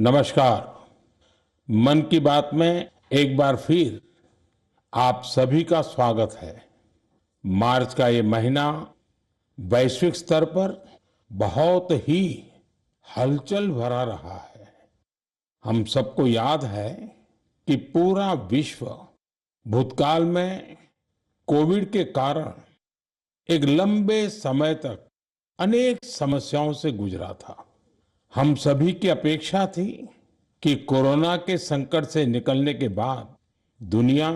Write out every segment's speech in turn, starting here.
नमस्कार। मन की बात में एक बार फिर आप सभी का स्वागत है। मार्च का ये महीना वैश्विक स्तर पर बहुत ही हलचल भरा रहा है। हम सबको याद है कि पूरा विश्व भूतकाल में कोविड के कारण एक लंबे समय तक अनेक समस्याओं से गुजरा था। हम सभी की अपेक्षा थी कि कोरोना के संकट से निकलने के बाद दुनिया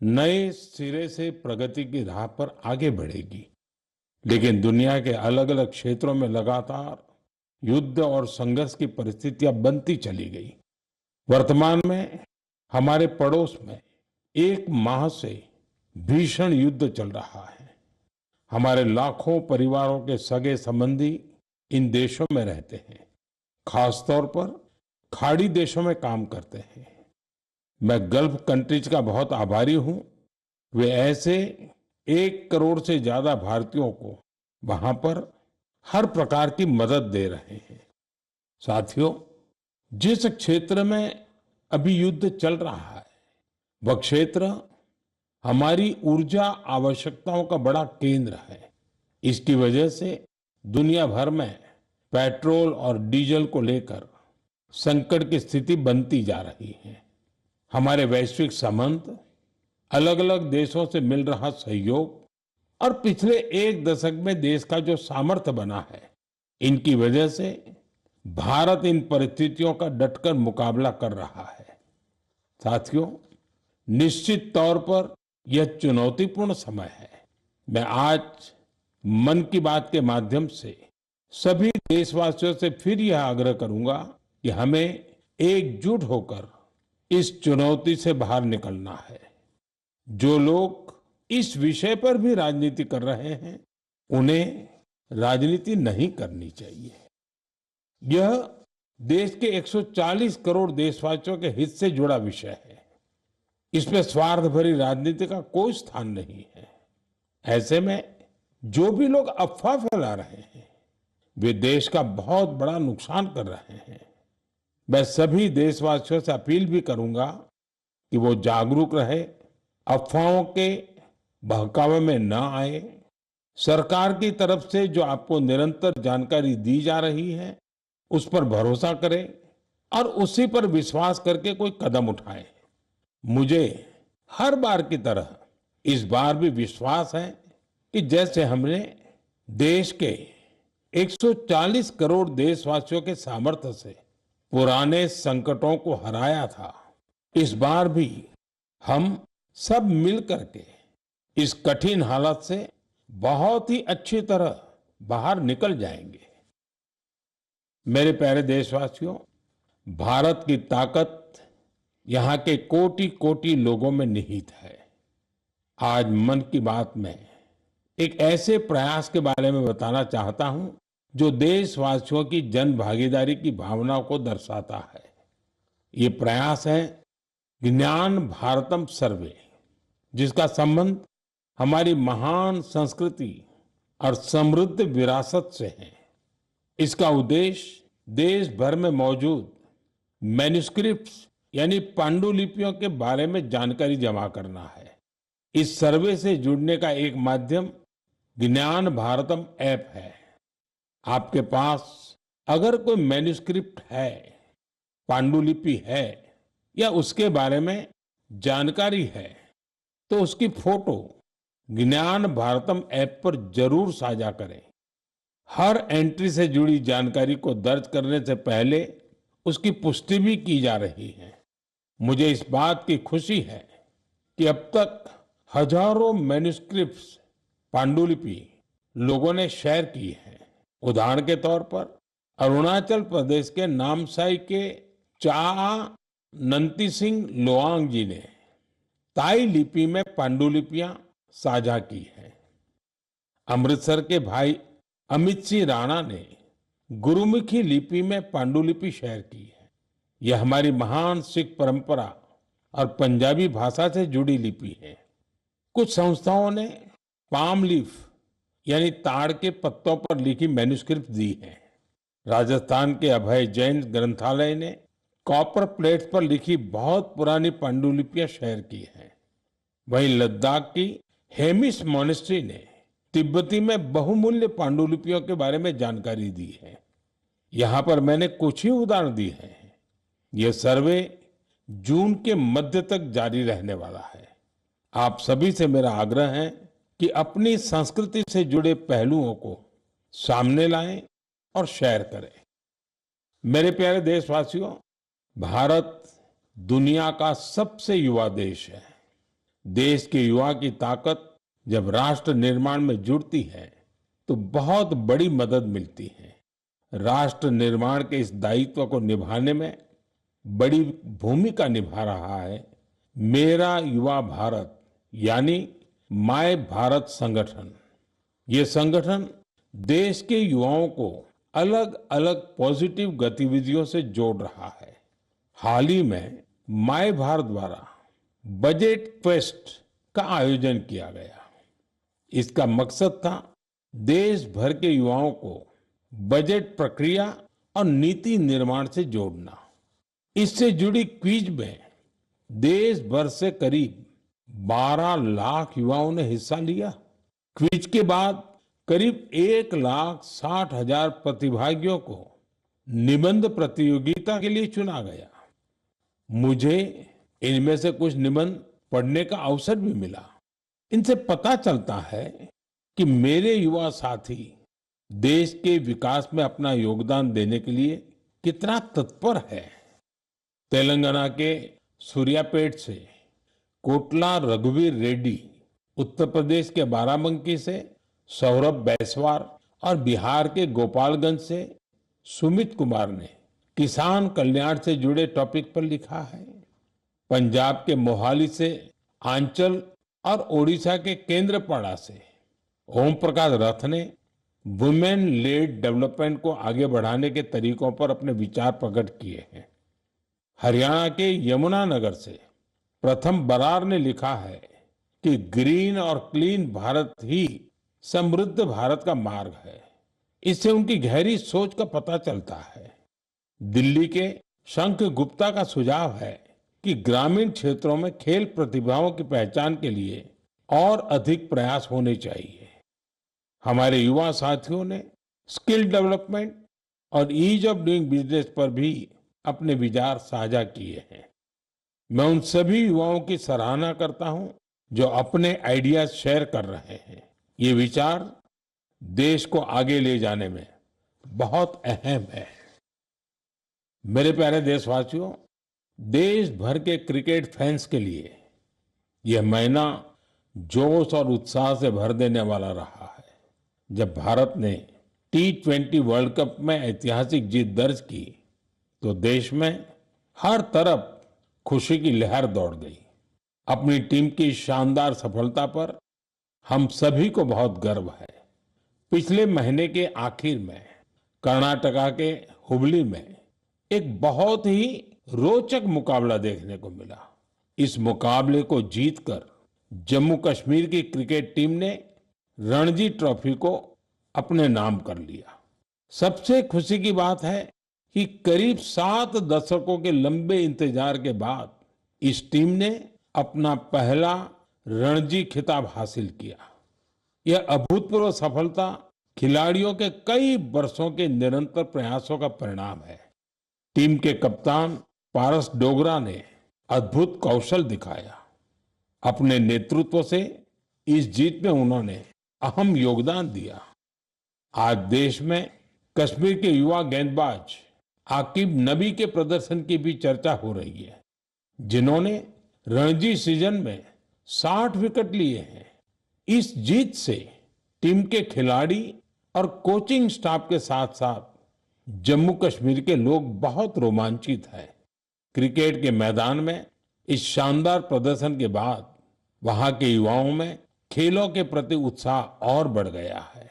नए सिरे से प्रगति की राह पर आगे बढ़ेगी। लेकिन दुनिया के अलग अलग क्षेत्रों में लगातार युद्ध और संघर्ष की परिस्थितियां बनती चली गई। वर्तमान में हमारे पड़ोस में एक माह से भीषण युद्ध चल रहा है। हमारे लाखों परिवारों के सगे संबंधी इन देशों में रहते हैं, खासतौर पर खाड़ी देशों में काम करते हैं। मैं गल्फ कंट्रीज का बहुत आभारी हूं। वे ऐसे 1 करोड़ से ज्यादा भारतीयों को वहां पर हर प्रकार की मदद दे रहे हैं। साथियों, जिस क्षेत्र में अभी युद्ध चल रहा है, वह क्षेत्र हमारी ऊर्जा आवश्यकताओं का बड़ा केंद्र है। इसकी वजह से दुनिया भर में पेट्रोल और डीजल को लेकर संकट की स्थिति बनती जा रही है। हमारे वैश्विक संबंध, अलग अलग देशों से मिल रहा सहयोग और पिछले 1 दशक में देश का जो सामर्थ्य बना है, इनकी वजह से भारत इन परिस्थितियों का डटकर मुकाबला कर रहा है। साथियों, निश्चित तौर पर यह चुनौतीपूर्ण समय है। मैं आज मन की बात के माध्यम से सभी देशवासियों से फिर यह आग्रह करूंगा कि हमें एकजुट होकर इस चुनौती से बाहर निकलना है। जो लोग इस विषय पर भी राजनीति कर रहे हैं, उन्हें राजनीति नहीं करनी चाहिए। यह देश के 140 करोड़ देशवासियों के हित से जुड़ा विषय है। इसमें स्वार्थ भरी राजनीति का कोई स्थान नहीं है। ऐसे में जो भी लोग अफवाह फैला रहे हैं, वे देश का बहुत बड़ा नुकसान कर रहे हैं। मैं सभी देशवासियों से अपील भी करूंगा कि वो जागरूक रहे, अफवाहों के बहकावे में न आए। सरकार की तरफ से जो आपको निरंतर जानकारी दी जा रही है, उस पर भरोसा करें और उसी पर विश्वास करके कोई कदम उठाएं। मुझे हर बार की तरह इस बार भी विश्वास है कि जैसे हमने देश के 140 करोड़ देशवासियों के सामर्थ्य से पुराने संकटों को हराया था, इस बार भी हम सब मिल करके इस कठिन हालत से बहुत ही अच्छी तरह बाहर निकल जाएंगे। मेरे प्यारे देशवासियों, भारत की ताकत यहाँ के कोटि कोटि लोगों में निहित है। आज मन की बात में एक ऐसे प्रयास के बारे में बताना चाहता हूं जो देशवासियों की जन भागीदारी की भावना को दर्शाता है। ये प्रयास है ज्ञान भारतम सर्वे, जिसका संबंध हमारी महान संस्कृति और समृद्ध विरासत से है। इसका उद्देश्य देश भर में मौजूद मैन्युस्क्रिप्ट्स यानी पांडुलिपियों के बारे में जानकारी जमा करना है। इस सर्वे से जुड़ने का एक माध्यम ज्ञान भारतम ऐप है। आपके पास अगर कोई मैन्युस्क्रिप्ट है, पांडुलिपि है या उसके बारे में जानकारी है, तो उसकी फोटो ज्ञान भारतम ऐप पर जरूर साझा करें। हर एंट्री से जुड़ी जानकारी को दर्ज करने से पहले उसकी पुष्टि भी की जा रही है। मुझे इस बात की खुशी है कि अब तक हजारों मैन्युस्क्रिप्ट्स, पांडुलिपि लोगों ने शेयर की है। उदाहरण के तौर पर अरुणाचल प्रदेश के नामसाई के चा नंती सिंह लोआंग जी ने ताई लिपि में पांडुलिपियां साझा की है। अमृतसर के भाई अमित सिंह राणा ने गुरुमुखी लिपि में पांडुलिपि शेयर की है। यह हमारी महान सिख परंपरा और पंजाबी भाषा से जुड़ी लिपि है। कुछ संस्थाओं ने पाम लीफ यानी ताड़ के पत्तों पर लिखी मैन्युस्क्रिप्ट दी है। राजस्थान के अभय जैन ग्रंथालय ने कॉपर प्लेट्स पर लिखी बहुत पुरानी पांडुलिपियां शेयर की हैं। वहीं लद्दाख की हेमिस मॉनेस्ट्री ने तिब्बती में बहुमूल्य पांडुलिपियों के बारे में जानकारी दी है। यहाँ पर मैंने कुछ ही उदाहरण दिए हैं। ये सर्वे जून के मध्य तक जारी रहने वाला है। आप सभी से मेरा आग्रह है कि अपनी संस्कृति से जुड़े पहलुओं को सामने लाएं और शेयर करें। मेरे प्यारे देशवासियों, भारत दुनिया का सबसे युवा देश है। देश के युवा की ताकत जब राष्ट्र निर्माण में जुड़ती है तो बहुत बड़ी मदद मिलती है। राष्ट्र निर्माण के इस दायित्व को निभाने में बड़ी भूमिका निभा रहा है मेरा युवा भारत यानी माय भारत संगठन। ये संगठन देश के युवाओं को अलग अलग पॉजिटिव गतिविधियों से जोड़ रहा है। हाल ही में माय भारत द्वारा बजट क्वेस्ट का आयोजन किया गया। इसका मकसद था देश भर के युवाओं को बजट प्रक्रिया और नीति निर्माण से जोड़ना। इससे जुड़ी क्विज में देश भर से करीब 12 लाख युवाओं ने हिस्सा लिया। क्विज के बाद करीब 1,60,000 प्रतिभागियों को निबंध प्रतियोगिता के लिए चुना गया। मुझे इनमें से कुछ निबंध पढ़ने का अवसर भी मिला। इनसे पता चलता है कि मेरे युवा साथी देश के विकास में अपना योगदान देने के लिए कितना तत्पर है। तेलंगाना के सूर्यापेट से कोटला रघुवीर रेड्डी, उत्तर प्रदेश के बाराबंकी से सौरभ बैसवार और बिहार के गोपालगंज से सुमित कुमार ने किसान कल्याण से जुड़े टॉपिक पर लिखा है। पंजाब के मोहाली से आंचल और ओडिशा के केंद्रपाड़ा से ओम प्रकाश रथ ने वुमेन लेड डेवलपमेंट को आगे बढ़ाने के तरीकों पर अपने विचार प्रकट किए हैं। हरियाणा के यमुनानगर से प्रथम बरार ने लिखा है कि ग्रीन और क्लीन भारत ही समृद्ध भारत का मार्ग है। इससे उनकी गहरी सोच का पता चलता है। दिल्ली के शंख गुप्ता का सुझाव है कि ग्रामीण क्षेत्रों में खेल प्रतिभाओं की पहचान के लिए और अधिक प्रयास होने चाहिए। हमारे युवा साथियों ने स्किल डेवलपमेंट और ईज ऑफ डूइंग बिजनेस पर भी अपने विचार साझा किए हैं। मैं उन सभी युवाओं की सराहना करता हूं जो अपने आइडियाज शेयर कर रहे हैं। ये विचार देश को आगे ले जाने में बहुत अहम है। मेरे प्यारे देशवासियों, देश भर के क्रिकेट फैंस के लिए यह महीना जोश और उत्साह से भर देने वाला रहा है। जब भारत ने T20 वर्ल्ड कप में ऐतिहासिक जीत दर्ज की तो देश में हर तरफ खुशी की लहर दौड़ गई। अपनी टीम की शानदार सफलता पर हम सभी को बहुत गर्व है। पिछले महीने के आखिर में कर्नाटका के हुबली में एक बहुत ही रोचक मुकाबला देखने को मिला। इस मुकाबले को जीतकर जम्मू कश्मीर की क्रिकेट टीम ने रणजी ट्रॉफी को अपने नाम कर लिया। सबसे खुशी की बात है कि करीब 7 दशकों के लंबे इंतजार के बाद इस टीम ने अपना पहला रणजी खिताब हासिल किया। यह अभूतपूर्व सफलता खिलाड़ियों के कई वर्षों के निरंतर प्रयासों का परिणाम है। टीम के कप्तान पारस डोगरा ने अद्भुत कौशल दिखाया। अपने नेतृत्व से इस जीत में उन्होंने अहम योगदान दिया। आज देश में कश्मीर के युवा गेंदबाज आकिब नबी के प्रदर्शन की भी चर्चा हो रही है, जिन्होंने रणजी सीजन में 60 विकेट लिए हैं। इस जीत से टीम के खिलाड़ी और कोचिंग स्टाफ के साथ साथ जम्मू कश्मीर के लोग बहुत रोमांचित हैं। क्रिकेट के मैदान में इस शानदार प्रदर्शन के बाद वहां के युवाओं में खेलों के प्रति उत्साह और बढ़ गया है।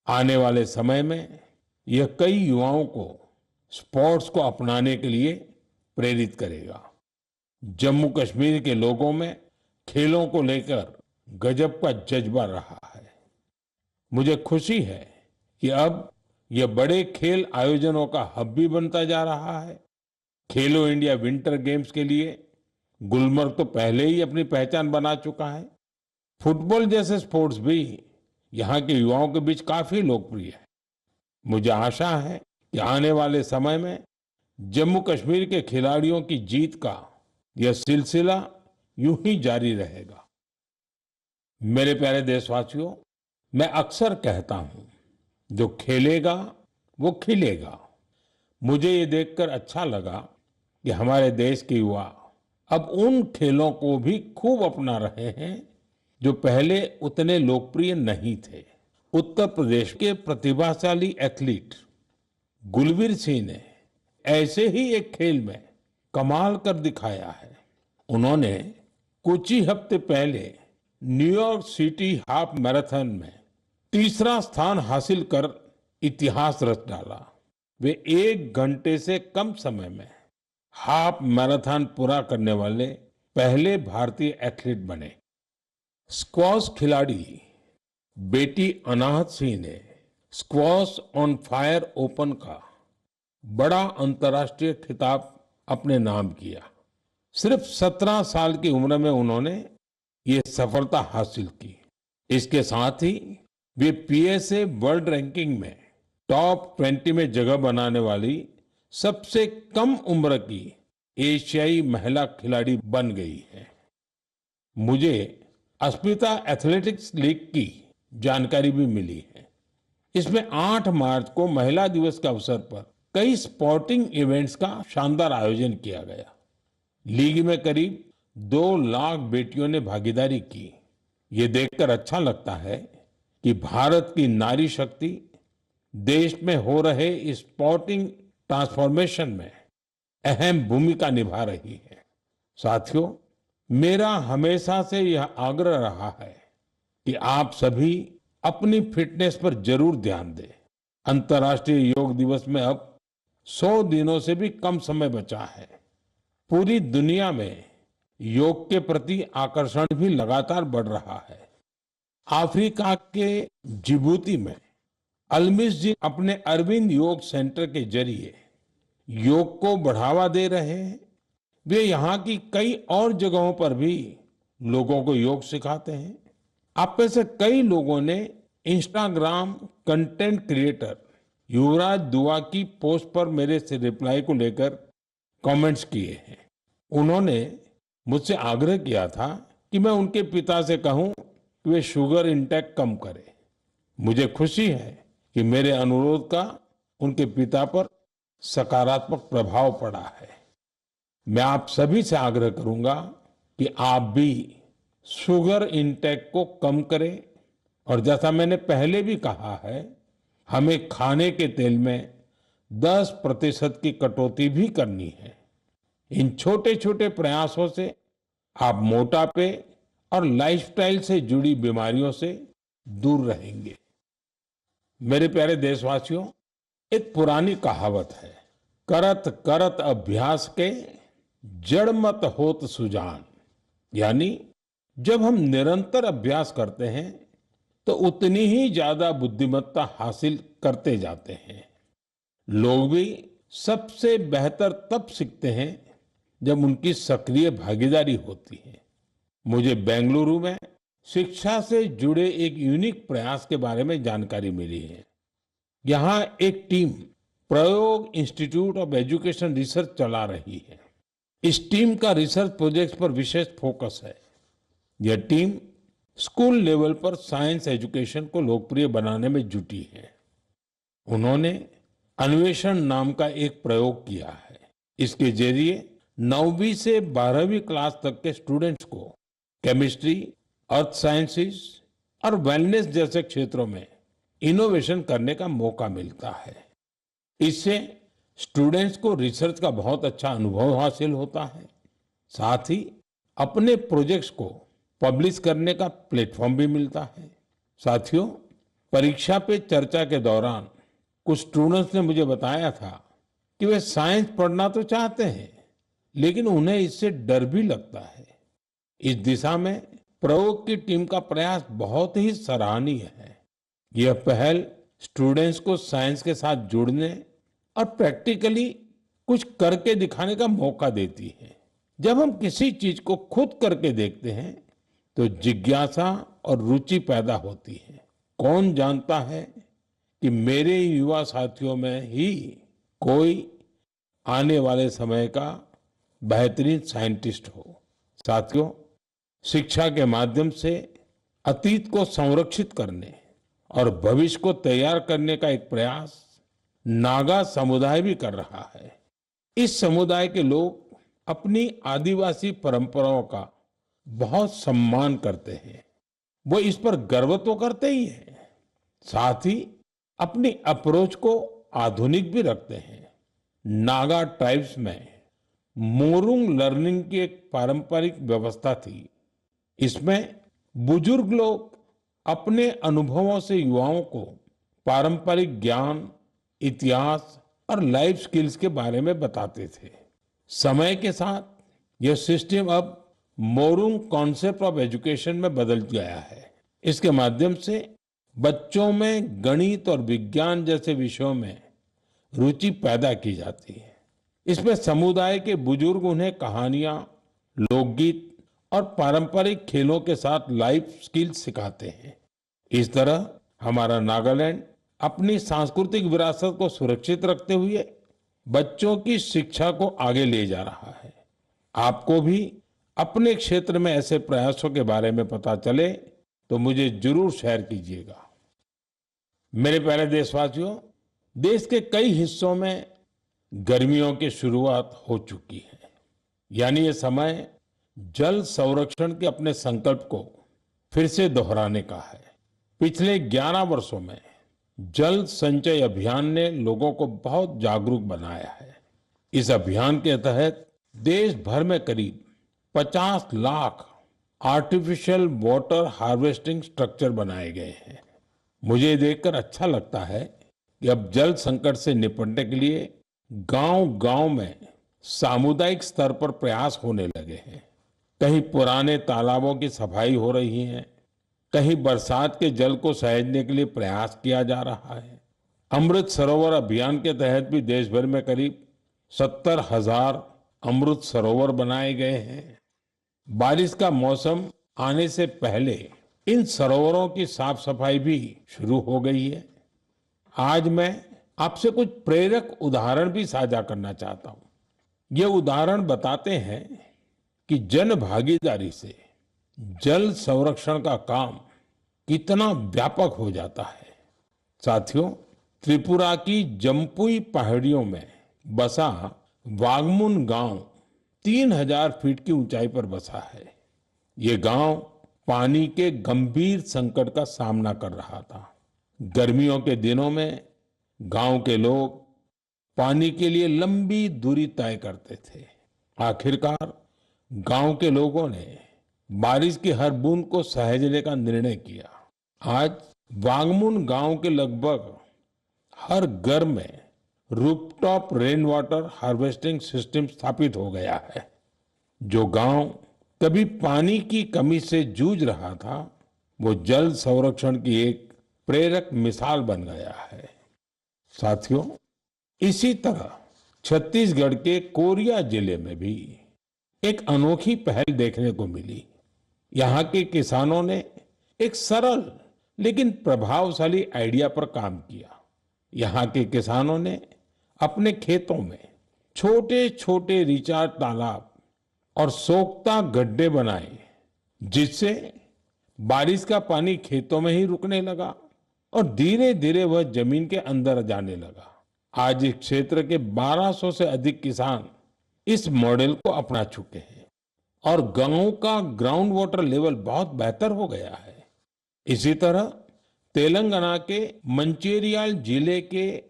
आने वाले समय में यह कई युवाओं को स्पोर्ट्स को अपनाने के लिए प्रेरित करेगा। जम्मू कश्मीर के लोगों में खेलों को लेकर गजब का जज्बा रहा है। मुझे खुशी है कि अब यह बड़े खेल आयोजनों का हब भी बनता जा रहा है। खेलो इंडिया विंटर गेम्स के लिए गुलमर्ग तो पहले ही अपनी पहचान बना चुका है। फुटबॉल जैसे स्पोर्ट्स भी यहाँ के युवाओं के बीच काफी लोकप्रिय है। मुझे आशा है कि आने वाले समय में जम्मू कश्मीर के खिलाड़ियों की जीत का यह सिलसिला यूं ही जारी रहेगा। मेरे प्यारे देशवासियों, मैं अक्सर कहता हूं, जो खेलेगा वो खिलेगा। मुझे ये देखकर अच्छा लगा कि हमारे देश के युवा अब उन खेलों को भी खूब अपना रहे हैं जो पहले उतने लोकप्रिय नहीं थे। उत्तर प्रदेश के प्रतिभाशाली एथलीट गुलवीर सिंह ने ऐसे ही एक खेल में कमाल कर दिखाया है। उन्होंने कुछ ही हफ्ते पहले न्यूयॉर्क सिटी हाफ मैराथन में तीसरा स्थान हासिल कर इतिहास रच डाला। वे 1 घंटे से कम समय में हाफ मैराथन पूरा करने वाले पहले भारतीय एथलीट बने। स्क्वॉश खिलाड़ी बेटी अनाहत सिंह ने स्क्वॉश ऑन फायर ओपन का बड़ा अंतर्राष्ट्रीय खिताब अपने नाम किया। सिर्फ 17 साल की उम्र में उन्होंने ये सफलता हासिल की। इसके साथ ही वे पीएसए वर्ल्ड रैंकिंग में टॉप 20 में जगह बनाने वाली सबसे कम उम्र की एशियाई महिला खिलाड़ी बन गई है। मुझे अस्मिता एथलेटिक्स लीग की जानकारी भी मिली है। इसमें 8 मार्च को महिला दिवस के अवसर पर कई स्पोर्टिंग इवेंट्स का शानदार आयोजन किया गया। लीग में करीब 2 लाख बेटियों ने भागीदारी की। ये देखकर अच्छा लगता है कि भारत की नारी शक्ति देश में हो रहे इस स्पोर्टिंग ट्रांसफॉर्मेशन में अहम भूमिका निभा रही है। साथियों, मेरा हमेशा से यह आग्रह रहा है कि आप सभी अपनी फिटनेस पर जरूर ध्यान दें। अंतर्राष्ट्रीय योग दिवस में अब 100 दिनों से भी कम समय बचा है। पूरी दुनिया में योग के प्रति आकर्षण भी लगातार बढ़ रहा है। अफ्रीका के जिबूती में अलमिस जी अपने अरविंद योग सेंटर के जरिए योग को बढ़ावा दे रहे हैं। वे यहाँ की कई और जगहों पर भी लोगों को योग सिखाते हैं। आप में से कई लोगों ने इंस्टाग्राम कंटेंट क्रिएटर युवराज दुआ की पोस्ट पर मेरे से रिप्लाई को लेकर कमेंट्स किए हैं। उन्होंने मुझसे आग्रह किया था कि मैं उनके पिता से कहूं कि वे शुगर इंटेक कम करें। मुझे खुशी है कि मेरे अनुरोध का उनके पिता पर सकारात्मक प्रभाव पड़ा है। मैं आप सभी से आग्रह करूंगा कि आप भी शुगर इंटेक को कम करें और जैसा मैंने पहले भी कहा है, हमें खाने के तेल में 10% की कटौती भी करनी है। इन छोटे छोटे प्रयासों से आप मोटापे और लाइफस्टाइल से जुड़ी बीमारियों से दूर रहेंगे। मेरे प्यारे देशवासियों, एक पुरानी कहावत है, करत करत अभ्यास के जड़ मत होत सुजान। यानी जब हम निरंतर अभ्यास करते हैं तो उतनी ही ज्यादा बुद्धिमत्ता हासिल करते जाते हैं। लोग भी सबसे बेहतर तब सीखते हैं जब उनकी सक्रिय भागीदारी होती है। मुझे बेंगलुरु में शिक्षा से जुड़े एक यूनिक प्रयास के बारे में जानकारी मिली है। यहाँ एक टीम प्रयोग इंस्टीट्यूट ऑफ एजुकेशन रिसर्च चला रही है। इस टीम का रिसर्च प्रोजेक्ट पर विशेष फोकस है। यह टीम स्कूल लेवल पर साइंस एजुकेशन को लोकप्रिय बनाने में जुटी है। उन्होंने अन्वेषण नाम का एक प्रयोग किया है। इसके जरिए 9वीं से 12वीं क्लास तक के स्टूडेंट्स को केमिस्ट्री, अर्थ साइंसेस और वेलनेस जैसे क्षेत्रों में इनोवेशन करने का मौका मिलता है। इससे स्टूडेंट्स को रिसर्च का बहुत अच्छा अनुभव हासिल होता है। साथ ही अपने प्रोजेक्ट्स को पब्लिश करने का प्लेटफॉर्म भी मिलता है। साथियों, परीक्षा पे चर्चा के दौरान कुछ स्टूडेंट्स ने मुझे बताया था कि वे साइंस पढ़ना तो चाहते हैं, लेकिन उन्हें इससे डर भी लगता है। इस दिशा में प्रयोग की टीम का प्रयास बहुत ही सराहनीय है। यह पहल स्टूडेंट्स को साइंस के साथ जुड़ने और प्रैक्टिकली कुछ करके दिखाने का मौका देती है। जब हम किसी चीज को खुद करके देखते हैं तो जिज्ञासा और रुचि पैदा होती है। कौन जानता है कि मेरे युवा साथियों में ही कोई आने वाले समय का बेहतरीन साइंटिस्ट हो। साथियों, शिक्षा के माध्यम से अतीत को संरक्षित करने और भविष्य को तैयार करने का एक प्रयास नागा समुदाय भी कर रहा है। इस समुदाय के लोग अपनी आदिवासी परंपराओं का बहुत सम्मान करते हैं। वो इस पर गर्व तो करते ही हैं, साथ ही अपनी अप्रोच को आधुनिक भी रखते हैं। नागा ट्राइब्स में मोरुंग लर्निंग की एक पारंपरिक व्यवस्था थी। इसमें बुजुर्ग लोग अपने अनुभवों से युवाओं को पारंपरिक ज्ञान, इतिहास और लाइफ स्किल्स के बारे में बताते थे। समय के साथ यह सिस्टम अब मोरुंग कॉन्सेप्ट ऑफ एजुकेशन में बदल गया है। इसके माध्यम से बच्चों में गणित और विज्ञान जैसे विषयों में रुचि पैदा की जाती है। इसमें समुदाय के बुजुर्ग उन्हें कहानियां, लोकगीत और पारंपरिक खेलों के साथ लाइफ स्किल्स सिखाते हैं। इस तरह हमारा नागालैंड अपनी सांस्कृतिक विरासत को सुरक्षित रखते हुए बच्चों की शिक्षा को आगे ले जा रहा है। आपको भी अपने क्षेत्र में ऐसे प्रयासों के बारे में पता चले तो मुझे जरूर शेयर कीजिएगा। मेरे प्यारे देशवासियों, देश के कई हिस्सों में गर्मियों की शुरुआत हो चुकी है। यानी ये समय जल संरक्षण के अपने संकल्प को फिर से दोहराने का है। पिछले 11 वर्षों में जल संचय अभियान ने लोगों को बहुत जागरूक बनाया है। इस अभियान के तहत देश भर में करीब 50 lakh artificial water harvesting structure बनाए गए हैं। मुझे देखकर अच्छा लगता है कि अब जल संकट से निपटने के लिए गांव-गांव में सामुदायिक स्तर पर प्रयास होने लगे हैं। कहीं पुराने तालाबों की सफाई हो रही है, कहीं बरसात के जल को सहेजने के लिए प्रयास किया जा रहा है। अमृत सरोवर अभियान के तहत भी देश भर में करीब 70,000 अमृत सरोवर बनाए गए हैं। बारिश का मौसम आने से पहले इन सरोवरों की साफ सफाई भी शुरू हो गई है। आज मैं आपसे कुछ प्रेरक उदाहरण भी साझा करना चाहता हूं। ये उदाहरण बताते हैं कि जन भागीदारी से जल संरक्षण का काम कितना व्यापक हो जाता है। साथियों, त्रिपुरा की जम्पुई पहाड़ियों में बसा वागमुन गांव 3000 फीट की ऊंचाई पर बसा है। ये गांव पानी के गंभीर संकट का सामना कर रहा था। गर्मियों के दिनों में गांव के लोग पानी के लिए लंबी दूरी तय करते थे। आखिरकार गांव के लोगों ने बारिश की हर बूंद को सहेजने का निर्णय किया। आज वांगमुन गांव के लगभग हर घर में rooftop rain water harvesting system स्थापित हो गया है। जो गांव कभी पानी की कमी से जूझ रहा था, वो जल संरक्षण की एक प्रेरक मिसाल बन गया है। साथियों, इसी तरह छत्तीसगढ़ के कोरिया जिले में भी एक अनोखी पहल देखने को मिली। यहाँ के किसानों ने एक सरल लेकिन प्रभावशाली आइडिया पर काम किया। यहाँ के किसानों ने अपने खेतों में छोटे छोटे रिचार्ज तालाब और सोख्ता गड्ढे बनाए, जिससे बारिश का पानी खेतों में ही रुकने लगा और धीरे धीरे वह जमीन के अंदर जाने लगा। आज इस क्षेत्र के 1200 से अधिक किसान इस मॉडल को अपना चुके हैं और गांव का ग्राउंड वाटर लेवल बहुत बेहतर हो गया है। इसी तरह तेलंगाना के मंचेरियाल जिले के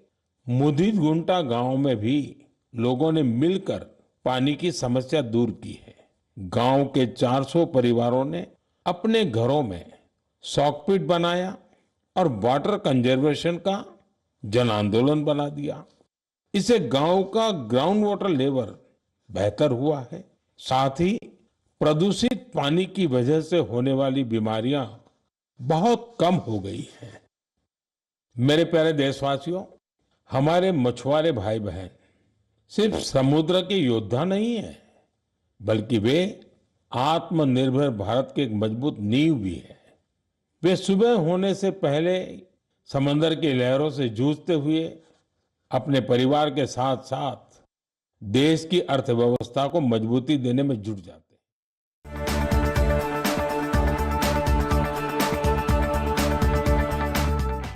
मुदिगुंटा गांव में भी लोगों ने मिलकर पानी की समस्या दूर की है। गांव के 400 परिवारों ने अपने घरों में सॉकपिट बनाया और वाटर कंजर्वेशन का जन आंदोलन बना दिया। इससे गांव का ग्राउंड वाटर लेवल बेहतर हुआ है। साथ ही प्रदूषित पानी की वजह से होने वाली बीमारियां बहुत कम हो गई हैं। मेरे प्यारे देशवासियों, हमारे मछुआरे भाई बहन सिर्फ समुद्र के योद्धा नहीं है, बल्कि वे आत्मनिर्भर भारत की एक मजबूत नींव भी है। वे सुबह होने से पहले समंदर की लहरों से जूझते हुए अपने परिवार के साथ साथ देश की अर्थव्यवस्था को मजबूती देने में जुट जाते हैं।